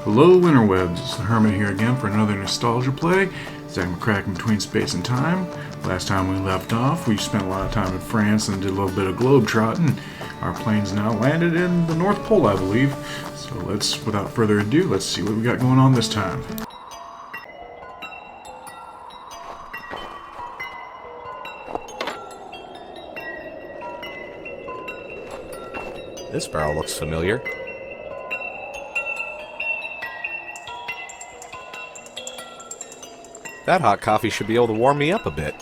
Hello, Winterwebs. It's the Hermit here again for another nostalgia play. Zach McKraken between space and time. Last time we left off, we spent a lot of time in France and did a little bit of globe trotting. Our plane's now landed in the North Pole, I believe. So without further ado, let's see what we got going on this time. This barrel looks familiar. That hot coffee should be able to warm me up a bit.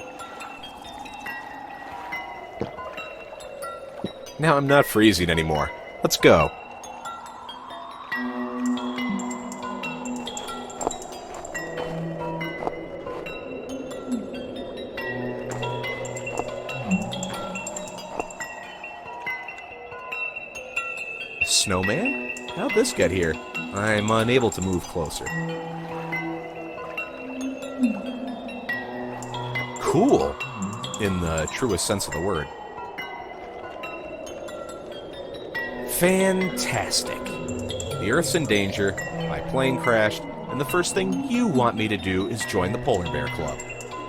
Now I'm not freezing anymore. Let's go. Snowman? How'd this get here? I'm unable to move closer. Cool, in the truest sense of the word. Fantastic. The Earth's in danger, my plane crashed, and the first thing you want me to do is join the Polar Bear Club.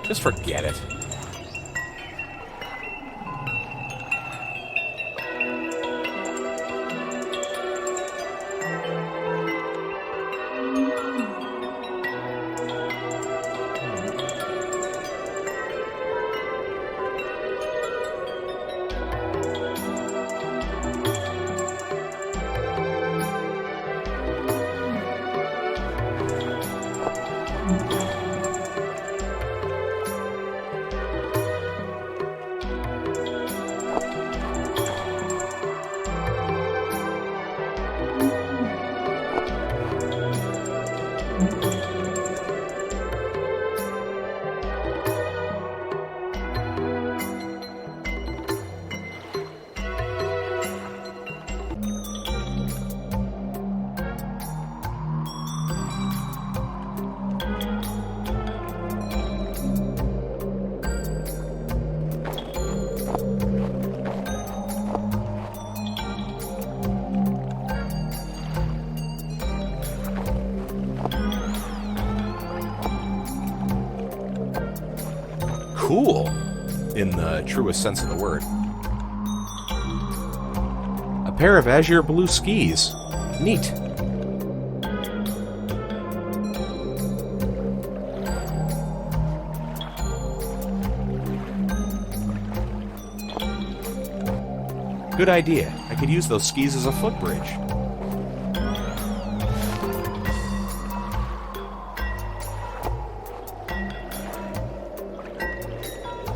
Just forget it. Cool, in the truest sense of the word. A pair of azure blue skis. Neat. Good idea. I could use those skis as a footbridge.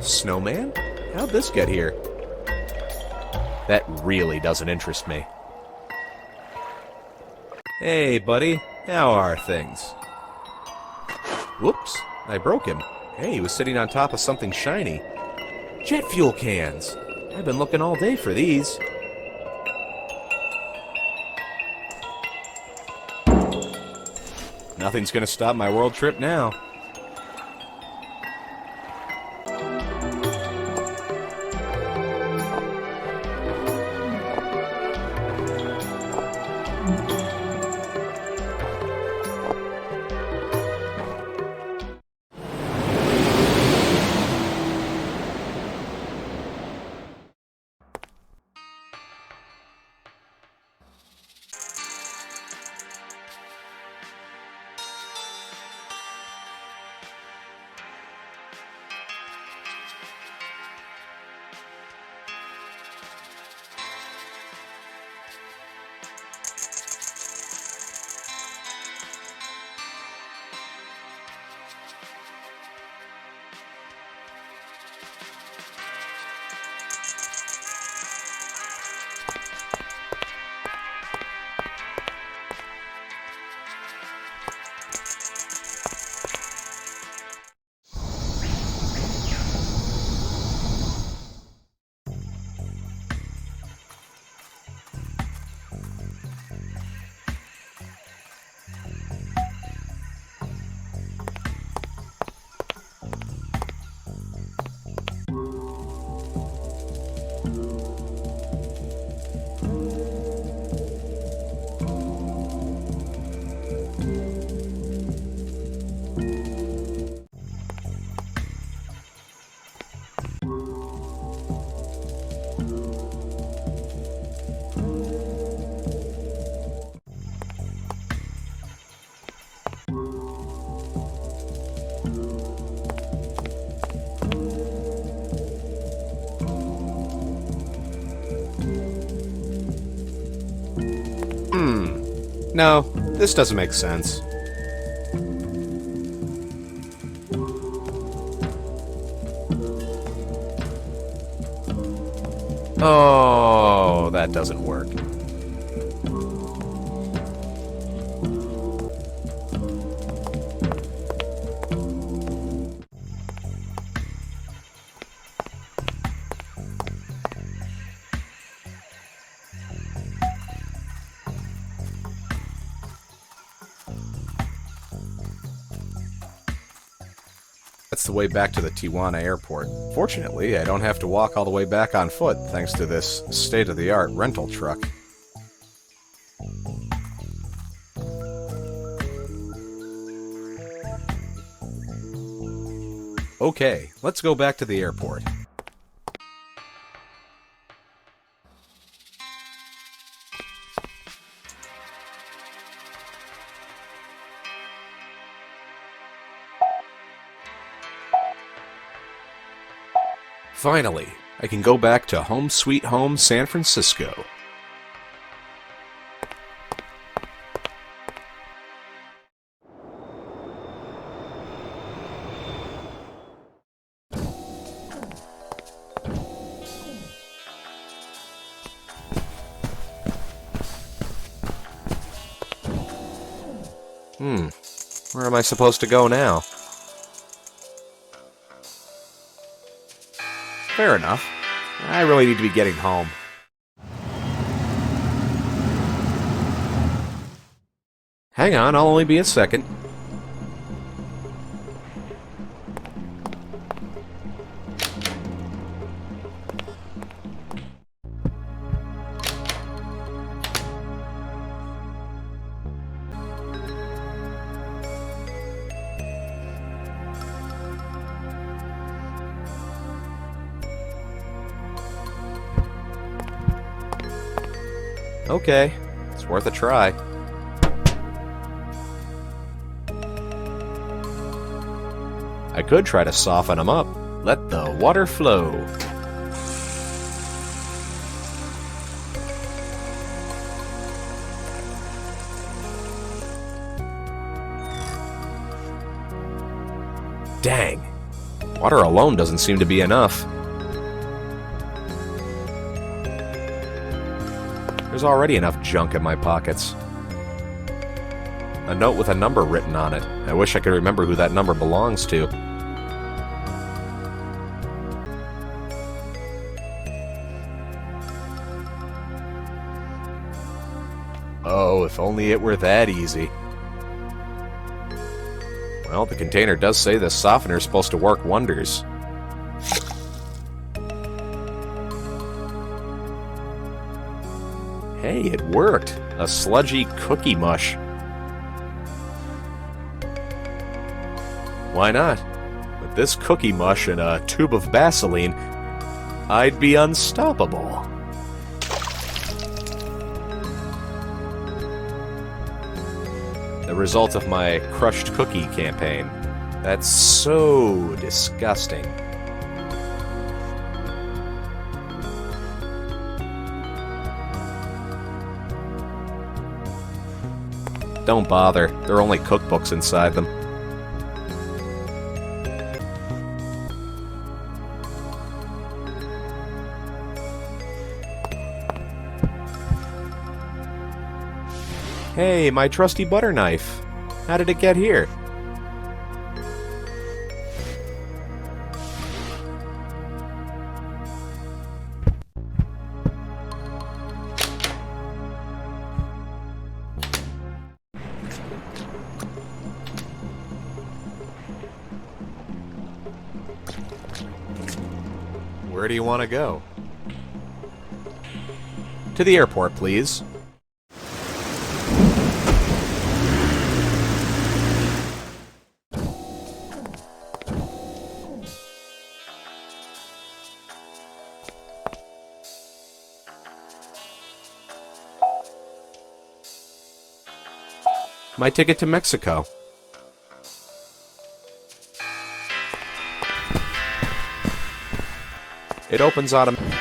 Snowman? How'd this get here? That really doesn't interest me. Hey, buddy. How are things? Whoops. I broke him. Hey, he was sitting on top of something shiny. Jet fuel cans. I've been looking all day for these. Nothing's gonna stop my world trip now. No, this doesn't make sense. Oh, that doesn't work. That's the way back to the Tijuana airport. Fortunately, I don't have to walk all the way back on foot thanks to this state-of-the-art rental truck. Okay, let's go back to the airport. Finally, I can go back to home sweet home San Francisco. Where am I supposed to go now? Fair enough. I really need to be getting home. Hang on, I'll only be a second. Okay, it's worth a try. I could try to soften them up. Let the water flow. Dang. Water alone doesn't seem to be enough. There's already enough junk in my pockets. A note with a number written on it. I wish I could remember who that number belongs to. Oh, if only it were that easy. Well, the container does say this softener is supposed to work wonders. Hey, it worked! A sludgy cookie mush. Why not? With this cookie mush and a tube of Vaseline, I'd be unstoppable. The result of my crushed cookie campaign. That's so disgusting. Don't bother. There are only cookbooks inside them. Hey, my trusty butter knife. How did it get here? Where do you want to go? To the airport, please. My ticket to Mexico. It opens automatically.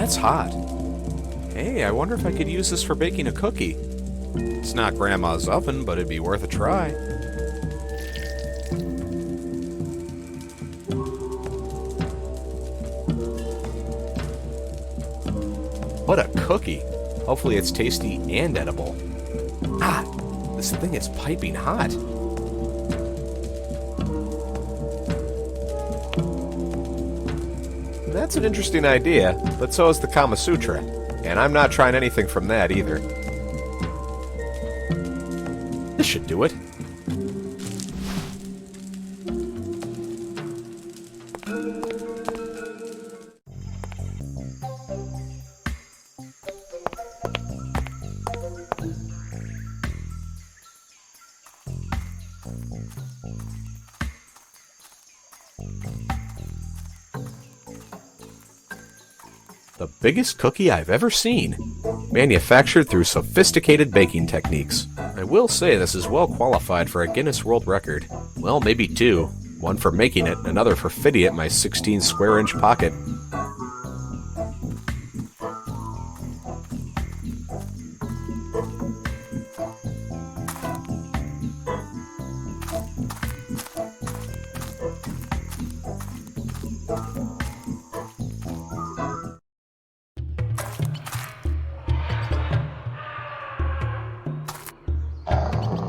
That's hot. Hey, I wonder if I could use this for baking a cookie. It's not Grandma's oven, but it'd be worth a try. What a cookie! Hopefully it's tasty and edible. Ah! This thing is piping hot. That's an interesting idea, but so is the Kama Sutra. And I'm not trying anything from that either. This should do it. The biggest cookie I've ever seen, manufactured through sophisticated baking techniques. I will say this is well qualified for a Guinness World Record. Well, maybe two. One for making it, another for fitting it in my 16 square inch pocket.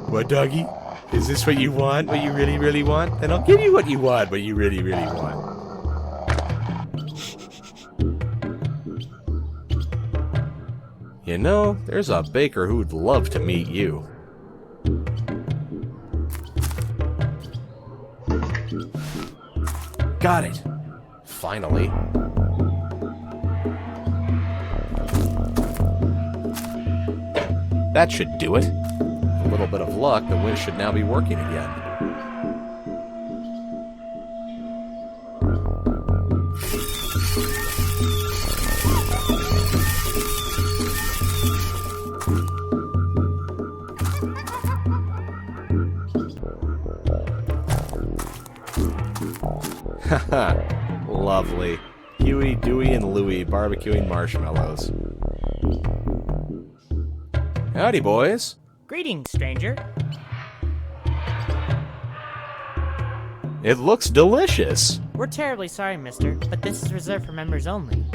What, doggy? Is this what you want? What you really, really want? Then I'll give you what you want, what you really, really want. You know, there's a baker who'd love to meet you. Got it! Finally. That should do it. A little bit of luck, the winch should now be working again. Haha, lovely. Huey, Dewey, and Louie barbecuing marshmallows. Howdy, boys. Greetings, stranger. It looks delicious. We're terribly sorry, mister, but this is reserved for members only.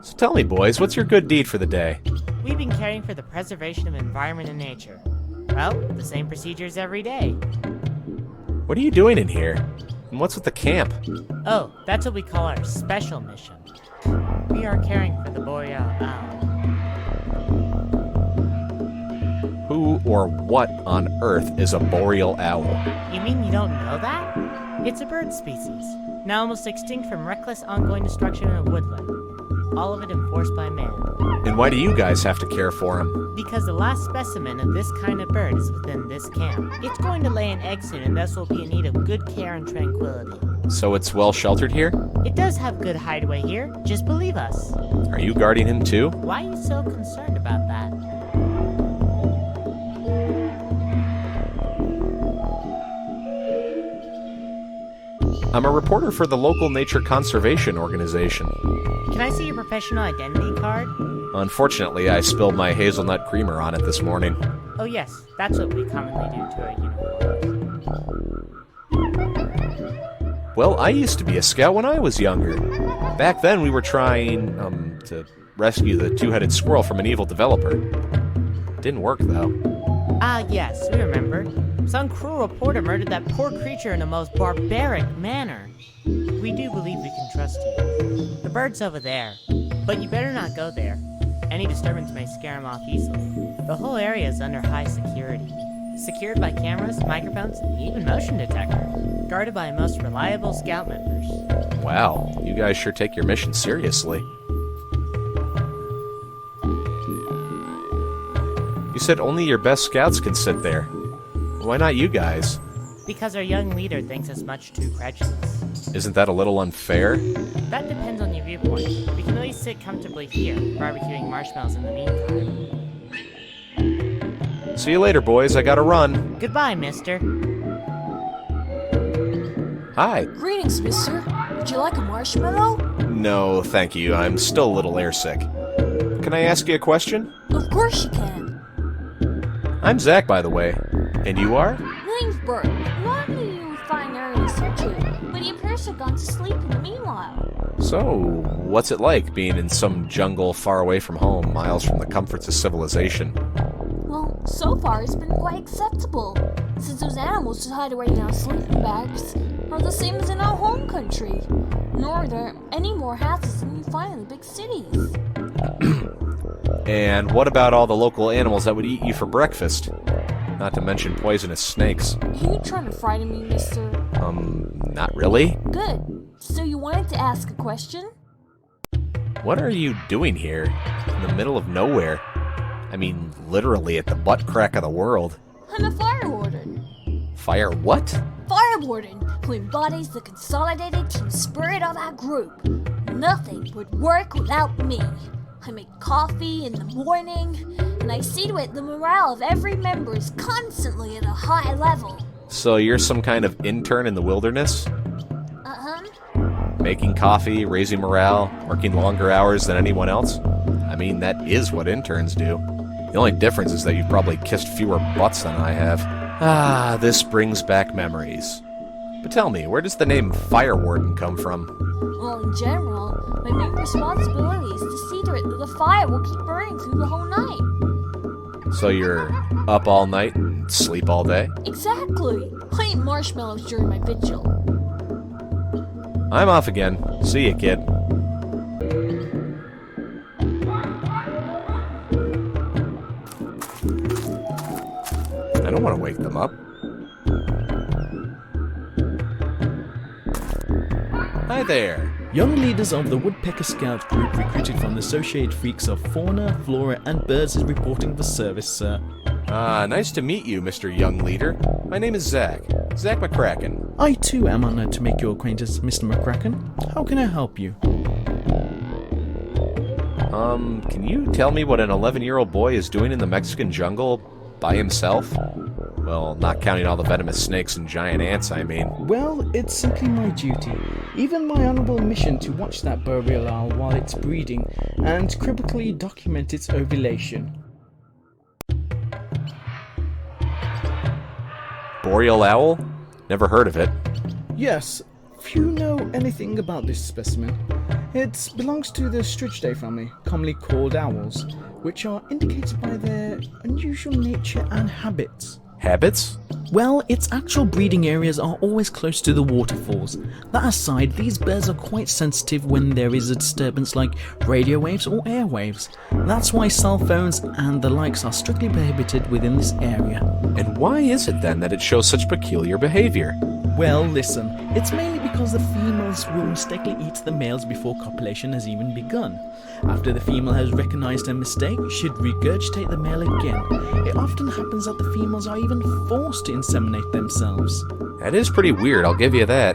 So tell me, boys, what's your good deed for the day? We've been caring for the preservation of environment and nature. Well, the same procedures every day. What are you doing in here? And what's with the camp? Oh, that's what we call our special mission. We are caring for the boreal owl. Who or what on earth is a boreal owl? You mean you don't know that? It's a bird species, now almost extinct from reckless ongoing destruction of woodland. All of it enforced by man. And why do you guys have to care for him? Because the last specimen of this kind of bird is within this camp. It's going to lay an egg soon and thus will be in need of good care and tranquility. So it's well sheltered here? It does have good hideaway here, just believe us. Are you guarding him too? Why are you so concerned about that? I'm a reporter for the local nature conservation organization. Can I see your professional identity card? Unfortunately, I spilled my hazelnut creamer on it this morning. Oh yes, that's what we commonly do to our uniforms. Well, I used to be a scout when I was younger. Back then, we were trying, to rescue the two-headed squirrel from an evil developer. Didn't work, though. Ah yes, we remember. Some cruel reporter murdered that poor creature in the most barbaric manner. We do believe we can trust you. The bird's over there, but you better not go there. Any disturbance may scare him off easily. The whole area is under high security. Secured by cameras, microphones, and even motion detector. Guarded by most reliable scout members. Wow, you guys sure take your mission seriously. You said only your best scouts can sit there. Why not you guys? Because our young leader thinks us much too credulous. Isn't that a little unfair? That depends on your viewpoint. We can at least sit comfortably here, barbecuing marshmallows in the meantime. See you later, boys. I gotta run. Goodbye, mister. Hi. Greetings, mister. Would you like a marshmallow? No, thank you. I'm still a little airsick. Can I ask you a question? Of course you can. I'm Zach, by the way. And you are? Name's Bert. Normally you would find Ernest here too, but he appears to have gone to sleep in the meanwhile. So, what's it like being in some jungle far away from home, miles from the comforts of civilization? Well, so far it's been quite acceptable, since those animals just hide away in our sleeping bags are the same as in our home country. Nor are there any more houses than you find in the big cities. And what about all the local animals that would eat you for breakfast? Not to mention poisonous snakes. Are you trying to frighten me, mister? Not really. Good. So you wanted to ask a question? What are you doing here? In the middle of nowhere? I mean, literally at the butt crack of the world. I'm a fire warden. Fire what? Fire warden, who embodies the consolidated team spirit of our group. Nothing would work without me. I make coffee in the morning, and I see to it the morale of every member is constantly at a high level. So you're some kind of intern in the wilderness? Uh-huh. Making coffee, raising morale, working longer hours than anyone else? I mean, that is what interns do. The only difference is that you've probably kissed fewer butts than I have. Ah, this brings back memories. But tell me, where does the name Fire Warden come from? Well, in general, my main responsibility is to see to it that the fire will keep burning through the whole night. So you're up all night and sleep all day? Exactly. I eat marshmallows during my vigil. I'm off again. See ya, kid. I don't want to wake them up. Hi there. Young leaders of the Woodpecker Scout Group recruited from the Associated Freaks of Fauna, Flora, and Birds is reporting for service, sir. Nice to meet you, Mr. Young Leader. My name is Zach. Zach McKraken. I too am honored to make your acquaintance, Mr. McKraken. How can I help you? Can you tell me what an 11-year-old boy is doing in the Mexican jungle by himself? Well, not counting all the venomous snakes and giant ants, I mean. Well, it's simply my duty, even my honorable mission to watch that burial owl while it's breeding and critically document its ovulation. Boreal owl? Never heard of it. Yes, few know anything about this specimen. It belongs to the Strigidae family, commonly called owls, which are indicated by their unusual nature and habits. Habits? Well, its actual breeding areas are always close to the waterfalls. That aside, these birds are quite sensitive when there is a disturbance like radio waves or air waves. That's why cell phones and the likes are strictly prohibited within this area. And why is it then that it shows such peculiar behavior? Well, listen, it's mainly because the females will mistakenly eat the males before copulation has even begun. After the female has recognized her mistake, she'd regurgitate the male again. It often happens that the females are even forced to inseminate themselves. That is pretty weird, I'll give you that.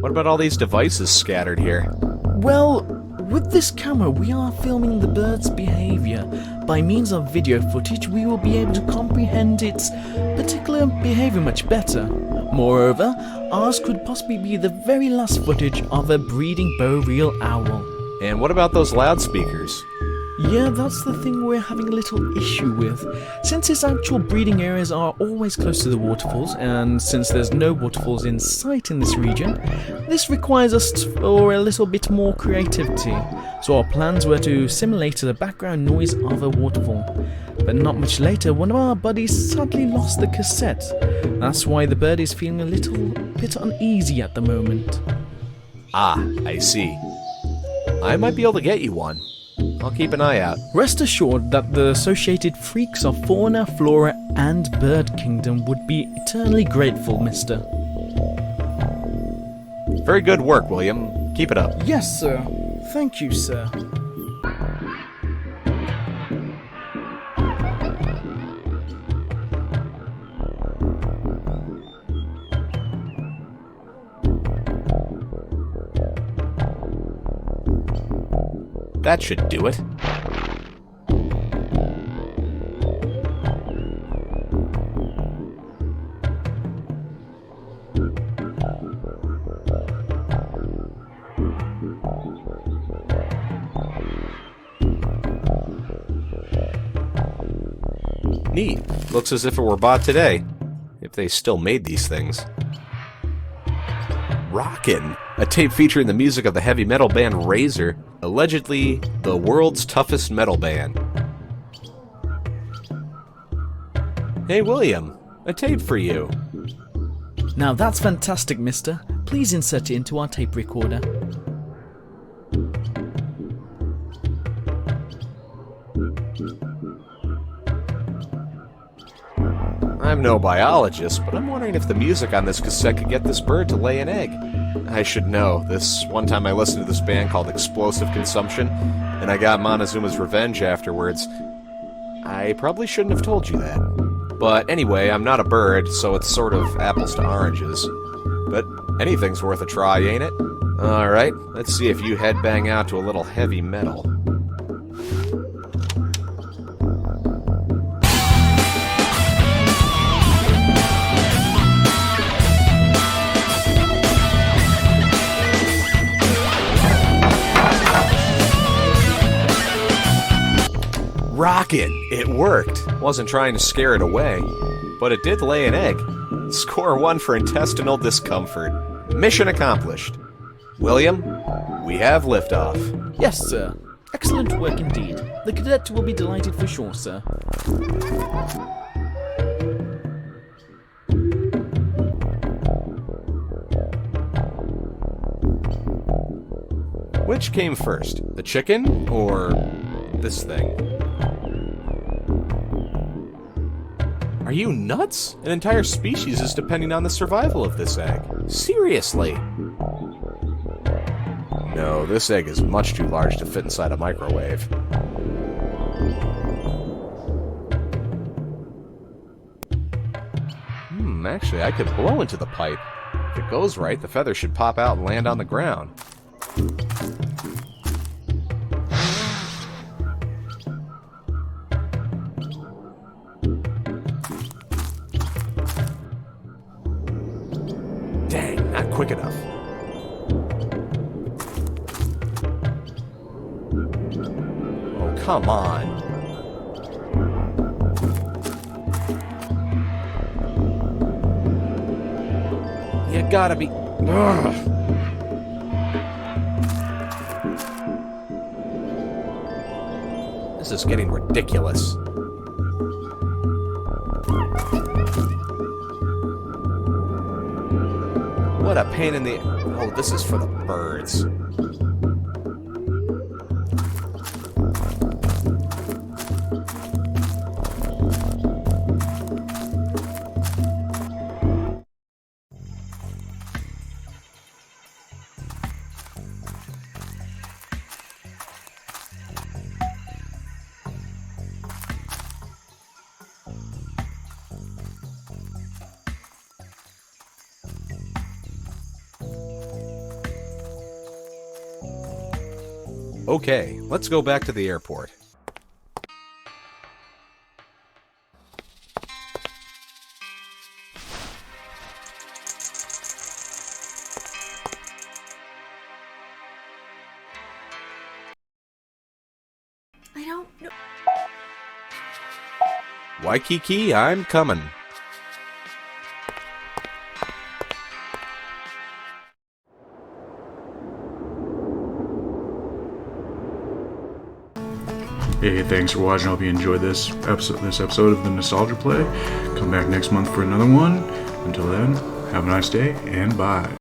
What about all these devices scattered here? Well, with this camera we are filming the bird's behavior. By means of video footage we will be able to comprehend its particular behavior much better. Moreover, ours could possibly be the very last footage of a breeding boreal owl. And what about those loudspeakers? Yeah, that's the thing we're having a little issue with. Since its actual breeding areas are always close to the waterfalls, and since there's no waterfalls in sight in this region, this requires us for a little bit more creativity. So our plans were to simulate the background noise of a waterfall. But not much later, one of our buddies sadly lost the cassette. That's why the bird is feeling a little bit uneasy at the moment. Ah, I see. I might be able to get you one. I'll keep an eye out. Rest assured that the Associated Freaks of Fauna, Flora, and Bird Kingdom would be eternally grateful, mister. Very good work, William. Keep it up. Yes, sir. Thank you, sir. That should do it. Neat. Looks as if it were bought today. If they still made these things. Rockin', a tape featuring the music of the heavy metal band Razor, allegedly the world's toughest metal band. Hey William, a tape for you. Now that's fantastic, mister. Please insert it into our tape recorder. I'm no biologist, but I'm wondering if the music on this cassette could get this bird to lay an egg. I should know. This one time I listened to this band called Explosive Consumption, and I got Montezuma's Revenge afterwards. I probably shouldn't have told you that. But anyway, I'm not a bird, so it's sort of apples to oranges. But anything's worth a try, ain't it? Alright, let's see if you headbang out to a little heavy metal. Rockin'! It worked! Wasn't trying to scare it away, but it did lay an egg. Score 1 for intestinal discomfort. Mission accomplished. William, we have liftoff. Yes, sir. Excellent work indeed. The cadet will be delighted for sure, sir. Which came first, the chicken or this thing? Are you nuts? An entire species is depending on the survival of this egg. Seriously? No, this egg is much too large to fit inside a microwave. Actually, I could blow into the pipe. If it goes right, the feather should pop out and land on the ground. Dang, not quick enough. Oh, come on. You gotta be... Ugh. This is getting ridiculous. What a pain in the... Oh, this is for the birds. Okay, let's go back to the airport. I don't know. Waikiki, I'm coming. Hey, thanks for watching. I hope you enjoyed this episode of the Nostalgia Play. Come back next month for another one. Until then, have a nice day and bye.